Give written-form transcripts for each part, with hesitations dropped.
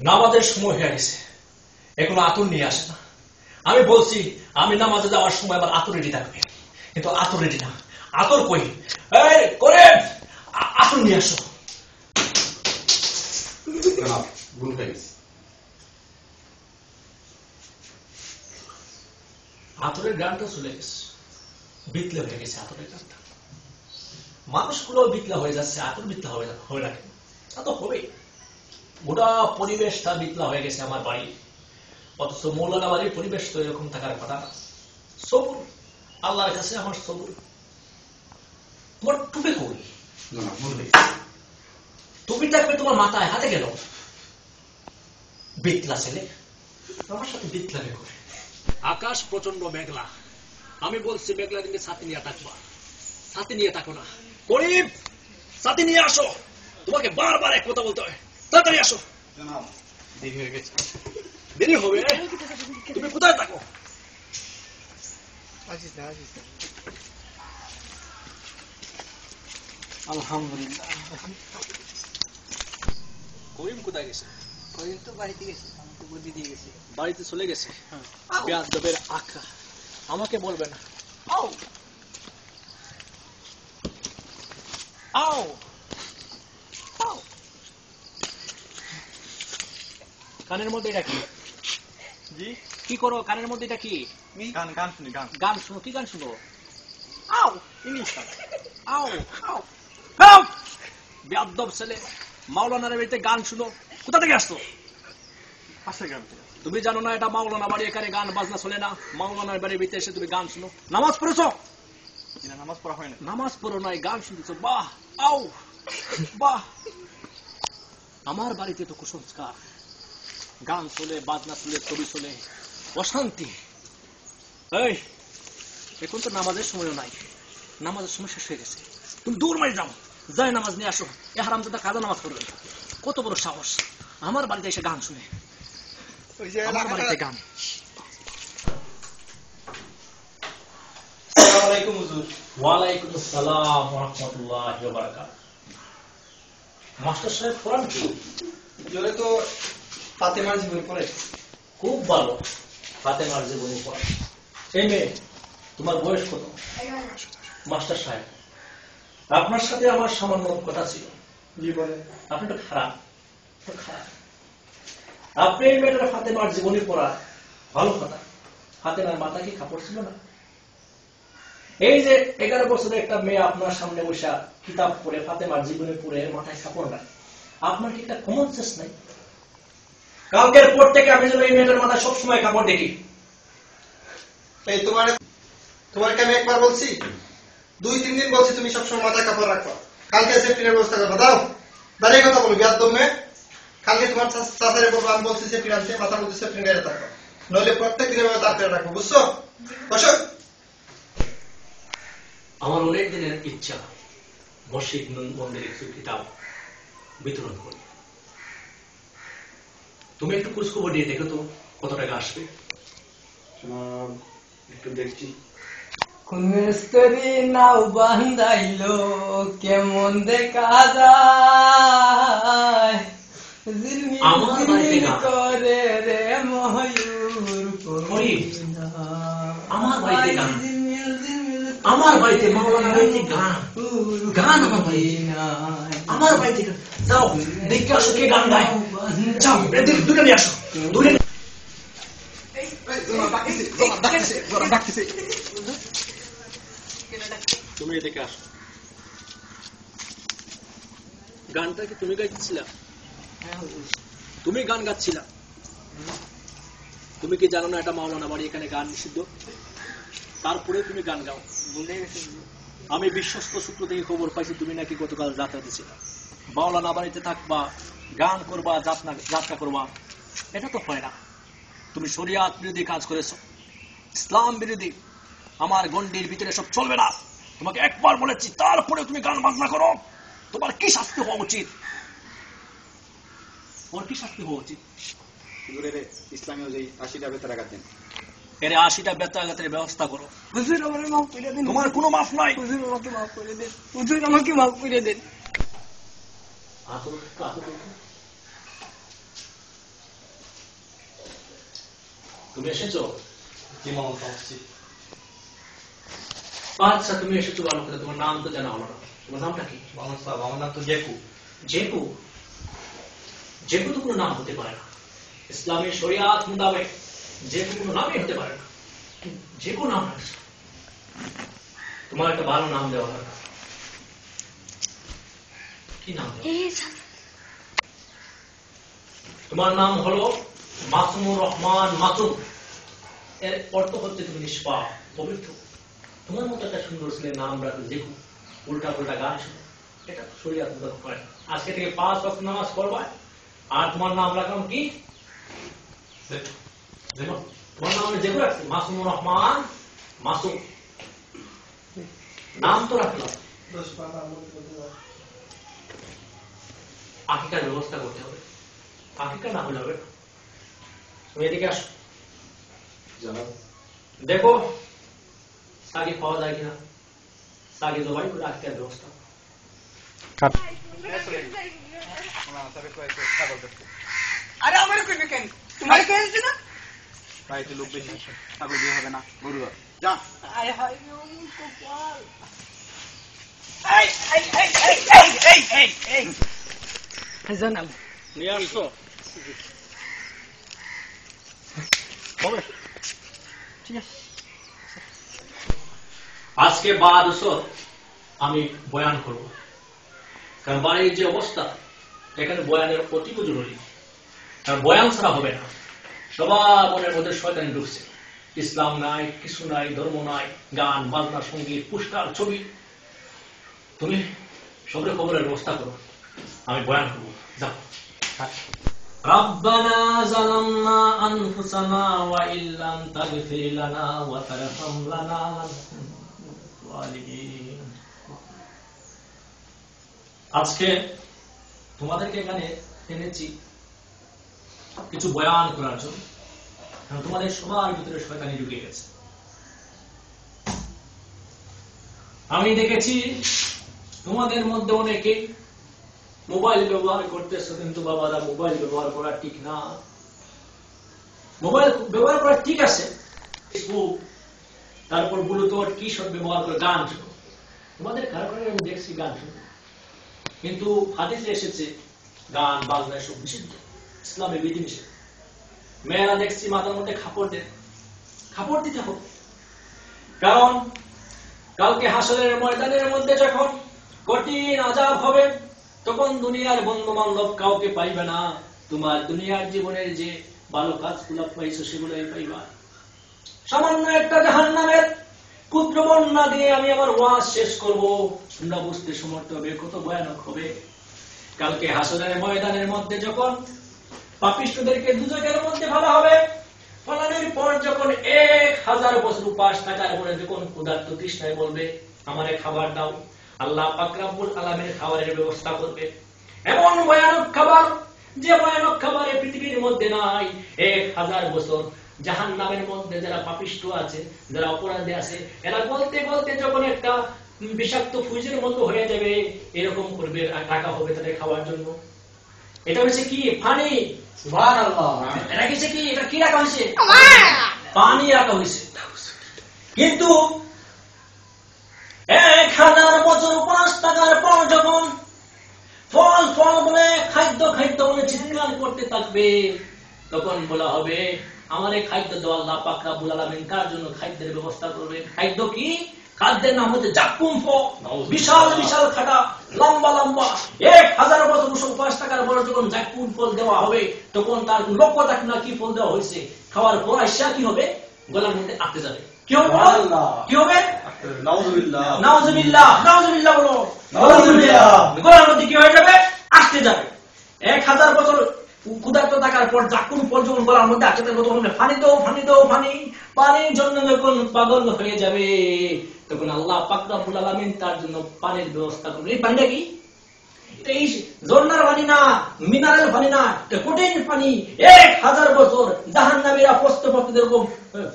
নামাজের সময় হয়ে গেছে, এখনো আতর নিয়ে আসে না। আমি বলছি আমি নামাজে যাওয়ার সময় আমার আতর রেডি থাকবে, কিন্তু আতর রেডি না। আতর কই? এই করে আতর নিয়ে আসো। আতরের গানটা চলে গেছে, বিতলে হয়ে গেছে আতরের গানটা। মানুষগুলো বিতলা হয়ে যাচ্ছে, আতর বিতলা হবে না কেন? তা তো হবেই। গোটা পরিবেশটা বিতলা হয়ে গেছে আমার বাড়ি, অথচ মৌলানা বাড়ির পরিবেশ তো এরকম থাকার কথা না। সবুর, আল্লাহর কাছে আমার সবুর। তোমার টুপি কই? টুপি থাকবে তোমার মাথায়, হাতে গেল বিতলা ছেলে আমার সাথে বিতলামি করে। আকাশ প্রচন্ড মেঘলা, আমি বলছি মেঘলা দিনে ছাতি নিয়ে থাকবা, ছাতি নিয়ে থাকো না। গরিব, ছাতি নিয়ে আসো। তোমাকে বারবার এক কথা বলতে হয়, তাড়াতাড়ি আসো। দেরি হয়ে গেছে। দেরি হবে? তুমি কোথায় থাকো? আলহামদুলিল্লাহ। করিম কোথায় গেছে? করিম তো বাড়িতে গেছে, আমাকে বুদ্ধি দিয়ে গেছে। বাড়িতে চলে গেছে? বেয়াদবের আঁকা আমাকে বলবে না। আও আও আও। কানের মধ্যে এটা কি? জি কি করো কানের মধ্যে? এটা কি? গান গান শুনি। গান গান শুনো? কি গান শুনো? আও ইংলিশ গান। আও আও আও। বেয়াদব ছেলে, মাওলানার বাড়িতে গান শুনো? কোথা থেকে আসতো? পাশের গ্রাম থেকে। তুমি জানো না এটা মাওলানা বাড়ি, এখানে গান বাজনা চলে না। মাওলানার বাড়ির ভিতরে এসে তুমি গান শুনো? নামাজ পড়েছো? নামাজ পড়া হয় না। নামাজ পড়ো নাই, গান শুনতেছো? বাহ, আও বাহ। আমার বাড়িতে তো কুসংস্কার, গান চলে, বাজনা চলে, ছবি চলে, অশান্তি। এই এখন তো নামাজের সময়ও নাই, নামাজের সময় শেষ হয়ে গেছে। তুমি দূর মারি যাও, যাই নামাজ নিয়ে আসো। এ হারামজাদা কাজা নামাজ পড়বে, কত বড় সাহস আমার বাড়িতে এসে গান শুনে। আমার বাড়িতে গান। আসসালামু আলাইকুম হুজুর। ওয়ালাইকুম আসসালাম ওয়া রাহমাতুল্লাহি ওয়া বারাকাতুহু। মাস্টার সাহেব কোরআন কি? জোরে তো ফাতেমার জীবনী পড়ে। খুব ভালো, ফাতেমার জীবনী পড়া। এই মেয়ে, তোমার বয়স কত? মাস্টার সাহেব, আপনার সাথে আমার সামান্য কথা ছিল। জীবনে আপনি তো খারাপ, খারাপ। আপনি এই মেয়েটার ফাতেমার জীবনী পড়া ভালো কথা। ফাতেমার মাথা কি কাপড় ছিল না? এই যে 11 বছরের একটা মেয়ে আপনার সামনে বসে কিতাব পড়ে, ফাতেমার জীবনী পড়ে, মাথায় কাপড় নাই, আপনার কি একটা কমন সেন্স নাই? কালকের পর থেকে আমি যেন এই মেয়েটার মাথায় সবসময় কাপড় দেখি। এই তোমাকে আমি একবার বলছি, 2-3 দিন বলছি তুমি সবসময় মাথায় কাপড় রাখো। কালকে সেফটিনের ব্যবস্থা করবো। দাও, দাঁড়িয়ে কথা বলো বিয়াদব মেয়ে। কালকে তোমার চাচারে বলবো আমি বলছি সেফটি আনছে, মাথার মধ্যে সেফটিন গাড়ি থাকো, নইলে প্রত্যেক দিনের ব্যবস্থা তাড়াতাড়ি রাখবো, বুঝছো? বসো। আমার অনেক দিনের ইচ্ছা মসজিদ মন্দিরে কিছু কিতাব বিতরণ করি। তুমি একটু খোঁজখবর দিয়ে দেখো তো কত টাকা আসবে। একটু দেখছি। কোন মিস্ত্রি নাও বান্ধাইলো কেমন দেখা যায়, আমার বাড়িতে গান করে রে ময়ূর আমার বাড়িতে গান, আমার বাড়িতে মাওলানা বাড়িতে গান, গান আমার বাড়িতে, আমার বাড়িতে গান। যাও দেখে আসো কে গান গায়, যাও দুটো নিয়ে আসো, দুটো। তুমি এদিকে আসো। গানটা কি তুমি গাইছিলা? তুমি গান গাচ্ছিলা? তুমি কি জানো না এটা মাওলানা বাড়ি, এখানে গান নিষিদ্ধ? তারপরে তুমি গান গাও। আমি বিশ্বস্ত সূত্র থেকে খবর পাইছি তুমি নাকি গতকাল যাত্রা দিছিলা। মাওলানা বাড়িতে থাকবা, গান করবা, যাত্রা করবা, এটা তো হয় না। তুমি শরিয়াত বিরোধী কাজ করেছো, ইসলাম বিরোধী। আমার গন্ডির ভিতরে সব চলবে না। তোমাকে একবার বলেছি, তারপরে তুমি গান বাজনা করো, তোমার কি শাস্তি হওয়া উচিত? ওর কি শাস্তি হওয়া উচিত? ইসলামী অনুযায়ী 80টা বেতন আঘাত দেন। এর 80টা বেত্রাঘাতের ব্যবস্থা করো। হুজুর আমাকে মাফ করে দিন। তোমার কোনো মাফ নাই। হুজুর আমাকে মাফ করে দিন। হুজুর আমাকে মাফ করে দিন। তুমি এসেছো? জি মামা আসছি। আচ্ছা তুমি এসেছো ভালো করে, তোমার নাম তো জানা হলো না, তোমার নামটা কি? মামা সাহেব আমার নাম তো জেকু। জেকু? জেকু তো কোনো নাম হতে পারে না, ইসলামের শরিয়াত মোতাবেক জেকু কোনো নামই হতে পারে না। জেকু নাম রাখছো, তোমার একটা ভালো নাম দেওয়া দরকার। কি নাম দেওয়া? তোমার নাম হলো মাসুমুর রহমান মাসুম। এর অর্থ হচ্ছে তুমি নিষ্পাপ, পবিত্র। তোমার মতো একটা সুন্দর ছেলের নাম রাখো জেকু, উল্টা পুল্টা গান শুনে, এটা শরিয়াত মোতাবেক করে না। আজকে থেকে 5 ওয়াক্ত নামাজ পড়বা, আর তোমার নাম রাখলাম কি? তোমার নাম জেকু রাখছি, মাসুমুর রহমান মাসুম। নাম তো রাখলাম, আকিকার ব্যবস্থা করতে হবে। আকিকা না হলে হবে না। তুমি এদিকে আসো, দেখো সাগি পাওয়া যায় কিনা, সাগি জবাই করে আকিকার ব্যবস্থা। আরে আমার কইবে কেন? তোমার কে আছে না? ভাই তো লোক বেশি, ছাগল দিয়ে হবে না, গরু হবে। যা আয় হায় রে ওম কপাল। এই জানাল নিয়ে আসছো? ঠিক আছে। আজকে বাদ আসর আমি বয়ান করব, কারণ বাড়ির যে অবস্থা এখানে বয়ানের অতীব জরুরি। কারণ বয়ান ছাড়া হবে না, সবার মনের মধ্যে শয়তানি ঢুকছে। ইসলাম নাই, কিছু নাই, ধর্ম নাই, গান বাজনা, সঙ্গীত, পুস্টার, ছবি। তুমি সবরে খবরের ব্যবস্থা করো, আমি বয়ান করবো। যাও। ربنا ظلمنا أنفسنا وإن لم تغفر لنا وترحمنا لنكونن من الظالمين। আজকে তোমাদেরকে এখানে এনেছি কিছু বয়ান করার জন্য, কারণ তোমাদের সবার ভিতরে শয়তানি ঢুকে গেছে। আমি দেখেছি তোমাদের মধ্যে অনেকে মোবাইল ব্যবহার করতেছে, কিন্তু বাবারা মোবাইল ব্যবহার করা ঠিক না। মোবাইল ব্যবহার করা ঠিক আছে, ফেসবুক, তারপর ব্লুটুথ কি সব ব্যবহার করে গান শুনো। তোমাদের কারো কারো আমি দেখছি গান শুনো, কিন্তু হাদিসে এসেছে গান বাজনা সব নিষিদ্ধ, ইসলামে বিধিনিষেধ। মেয়েরা দেখছি মাথার মধ্যে খাপড় দেয়, খাপড় দিতে হবে, কারণ কালকে হাসরের ময়দানের মধ্যে যখন কঠিন আযাব হবে, তখন দুনিয়ার বন্ধু বান্ধব কাউকে পাইবে না। তোমার দুনিয়ার জীবনের যে ভালো কাজগুলো পাইছো সেগুলোই পাইবা। সামান্য একটা জাহান্নামের ক্ষুদ্র বর্ণনা দিয়ে আমি আমার ওয়াজ শেষ করব, তোমরা বুঝতে সমর্থ হবে কত ভয়ানক হবে। কালকে হাসরের ময়দানের মধ্যে যখন পাপিষ্ঠদেরকে দুজকের মধ্যে ফেলা হবে, ফলানোর পর যখন 1000 বছর উপাস থাকার পরে যখন ক্ষুধার্ত তৃষ্ণায় বলবে আমারে খাবার দাও, আল্লাহ পাক রব্বুল আলামিন খাবারের ব্যবস্থা করবে। এমন ভয়ানক খাবার, যে ভয়ানক খাবারে পৃথিবীর মধ্যে নাই। 1000 বছর জাহান্নামের মধ্যে যারা পাপিষ্ঠ আছে, যারা অপরাধী আছে, এরা বলতে বলতে যখন একটা বিষাক্ত ফুজের মতো হয়ে যাবে, এরকম করবে, টাকা হবে তাদের খাওয়ার জন্য। এটা হচ্ছে কি? পানি। সুবহানাল্লাহ। এটা কিছু কি? এটা কি রাখা হয়েছে? পানি রাখা হয়েছে। কিন্তু 1000 বছর উপাস থাকার পর যখন ফল ফল বলে খাদ্য খাদ্য বলে চিৎকার করতে থাকবে, তখন বলা হবে আমার এই খাদ্য দাও। আল্লাহ পাক রব্বুল আলামিন কার জন্য খাদ্যের ব্যবস্থা করবে? খাদ্য কি? খাদ্যের নাম হচ্ছে জাক্কুম ফল। বিশাল বিশাল খাটা, লম্বা লম্বা। 1000 বছর উপাস থাকার পর যখন জাক্কুম ফল দেওয়া হবে, তখন তার লক্ষ্য থাকবে না কি ফল দেওয়া হয়েছে। খাওয়ার পর আইসা কি হবে? গলার মধ্যে আটকে যাবে। কি হবে? কি হবে? নাউজুবিল্লাহ। নাউজুবিল্লাহ। নাউজুবিল্লাহ বলো। নাউজুবিল্লাহ। গলার মধ্যে কি হয়ে যাবে? আটকে যাবে। 1000 বছর ক্ষুধার্ত থাকার পর জাক্কুম ফল যখন গলার মধ্যে আটকে যাবে, তখন পানি দাও, পানি দাও, পানি। পানির জন্য যখন পাগল হয়ে যাবে, তখন আল্লাহ পাক রব্বুল আলামিন তার জন্য পানির ব্যবস্থা করবে। এই পানিটা কি? এই ঝর্ণার পানি না, মিনারেল পানি না, কঠিন পানি। 1000 বছর জাহান্নামীরা প্রস্ত প্রস্ত এরকম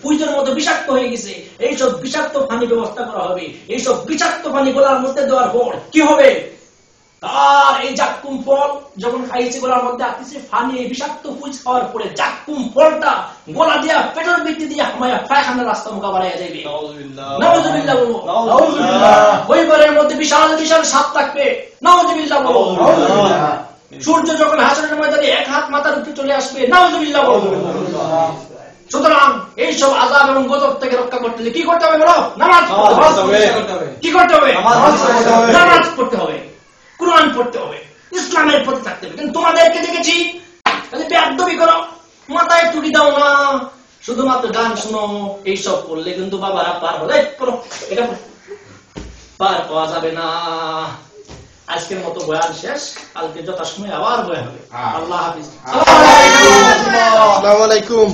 ফুইজের মতো বিষাক্ত হয়ে গেছে। এইসব বিষাক্ত পানি ব্যবস্থা করা হবে। এইসব বিষাক্ত পানি গলার মধ্যে দেওয়ার পর কি হবে? আর এই জাক্কুম ফল যখন খাইছে গলার মধ্যে আসতেছে ফানি বিষাক্ত পুঁজ খাওয়ার পরে জাক্কুম ফলটা গলা দিয়া পেটের ভিতরে দিয়ে হামায়া পায়খানার রাস্তা মুখা বাড়াইয়া যাইবে। নাউযুবিল্লাহ বলবো। ওই ঘরের মধ্যে বিশাল বিশাল সাপ থাকবে। নাউযুবিল্লাহ বলবো। সূর্য যখন হাসরের ময়দানে এক হাত মাথার উপরে চলে আসবে। নাউযুবিল্লাহ বলবো। সুতরাং এইসব আযাব এবং গজব থেকে রক্ষা করতে হলে কি করতে হবে বলো? নামাজ পড়তে হবে। কি করতে হবে? নামাজ পড়তে হবে, কুরআন পড়তে হবে, ইসলামের প্রতি থাকতে হবে। কিন্তু তোমাদেরকে দেখেছি বেয়াদবি করো, মাথায় টুকি দাও না, শুধুমাত্র গান শুনো, এইসব করলে কিন্তু বাবারা পার হলে এটা পার পাওয়া যাবে না। আজকের মতো বয়ান শেষ, কালকে যথাসময়ে আবার বয়ান হবে। আল্লাহ হাফিজ। আসসালামু আলাইকুম।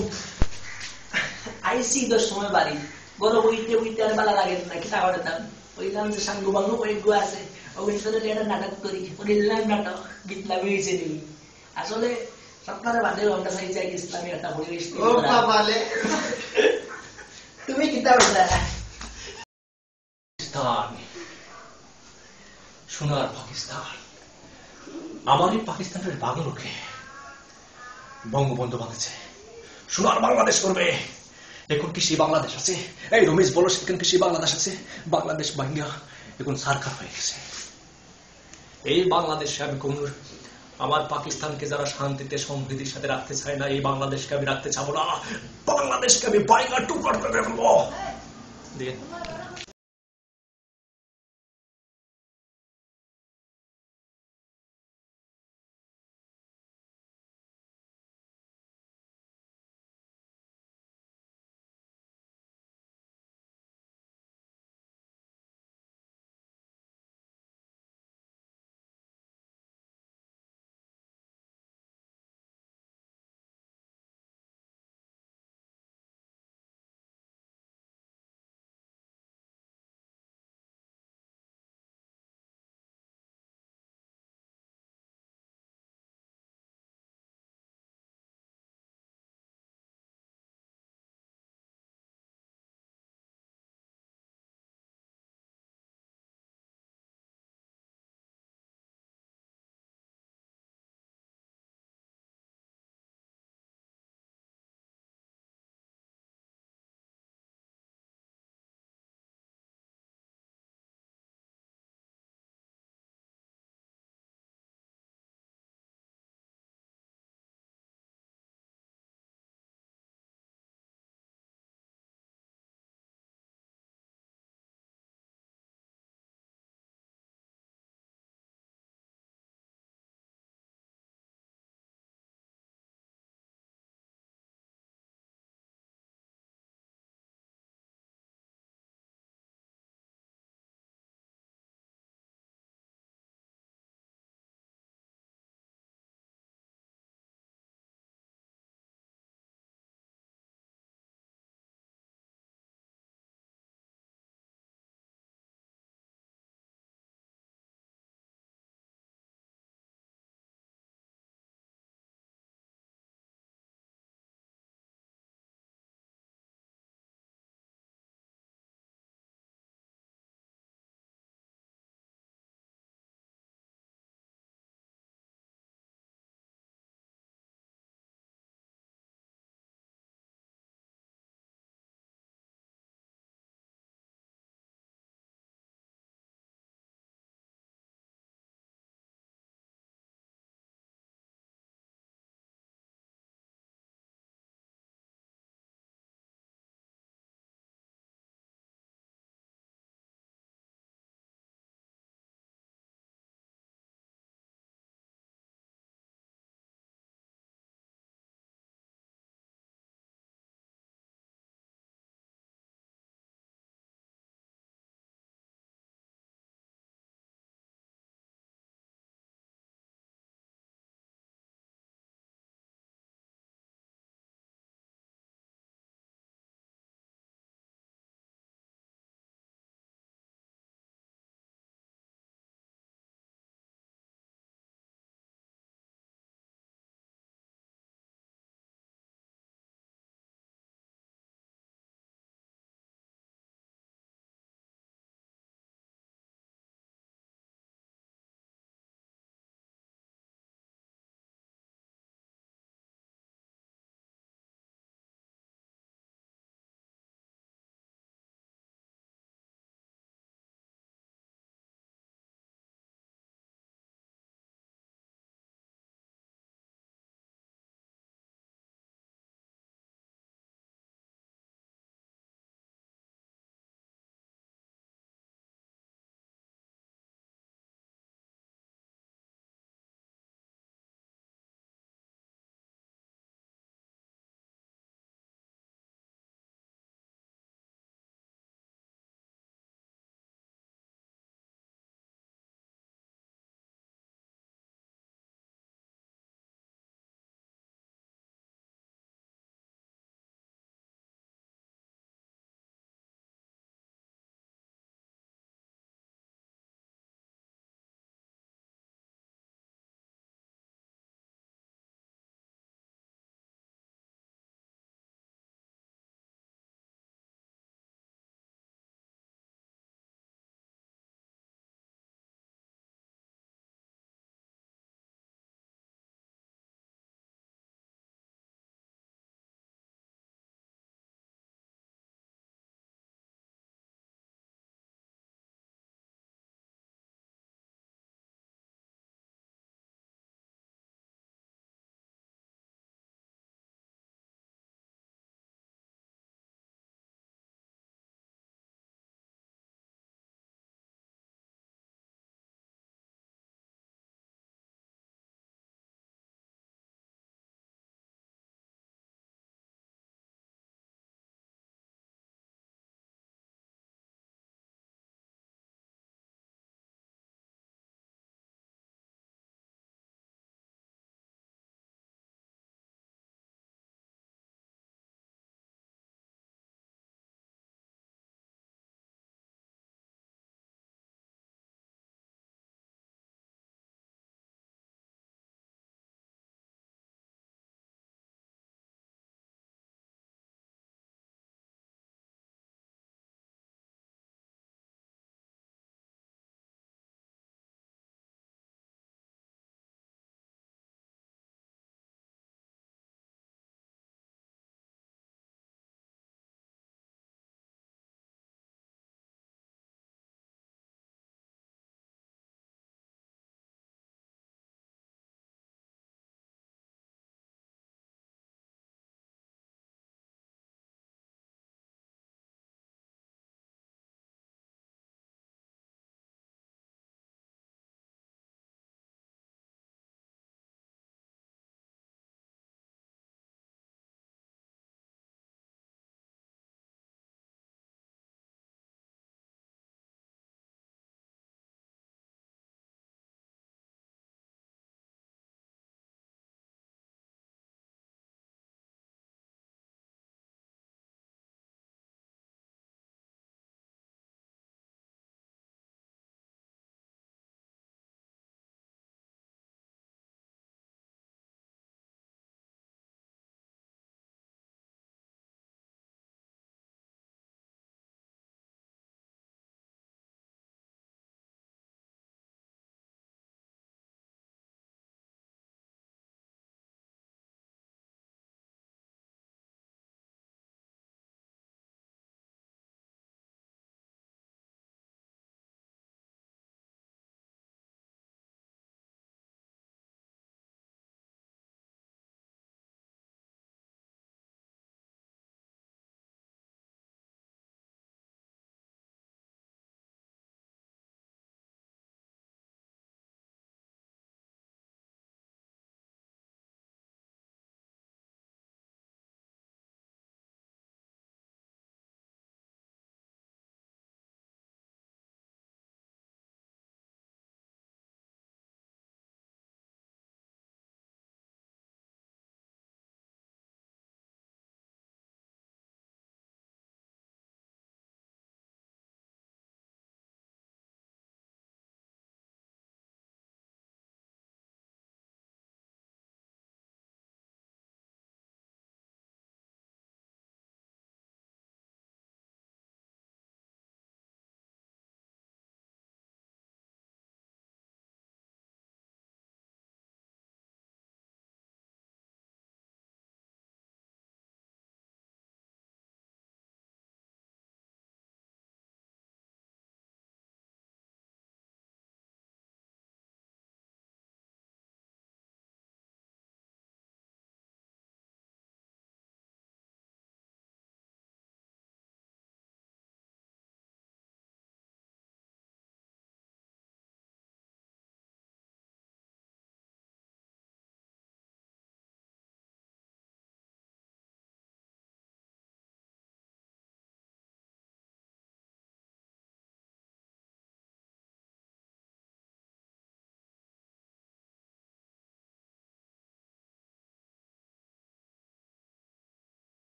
আইসি 10 সময় বাড়ি বড় বইতে বইতে আর ভালো লাগে না কি টাকা দাম ওইলাম যে সাঙ্গ বাংলো ওই গো আছে ওই সাথে একটা নাটক করি ওইলাম নাটক বিপ্লব হয়েছে নি আসলে আপনারা বাদে আমরা চাই চাই ইসলামী একটা পরিবেশ ও বাবালে তুমি কিতা বললা? পাকিস্তান, সোনার পাকিস্তান, আমার এই পাকিস্তানের বাংলোকে বঙ্গবন্ধু বাঁধেছে, সোনার বাংলাদেশ করবে। এখন কি সেই বাংলাদেশ আছে? এই রমেশ বলো, সেখানে কি সেই বাংলাদেশ আছে? বাংলাদেশ ভাঙ্গা এখন সরকার হয়ে গেছে। এই বাংলাদেশে আমি কোন আমার পাকিস্তানকে যারা শান্তিতে সমৃদ্ধির সাথে রাখতে চায় না, এই বাংলাদেশকে আমি রাখতে চাবো না। বাংলাদেশকে আমি বাইঙ্গা টুকরা করে ফেলবো।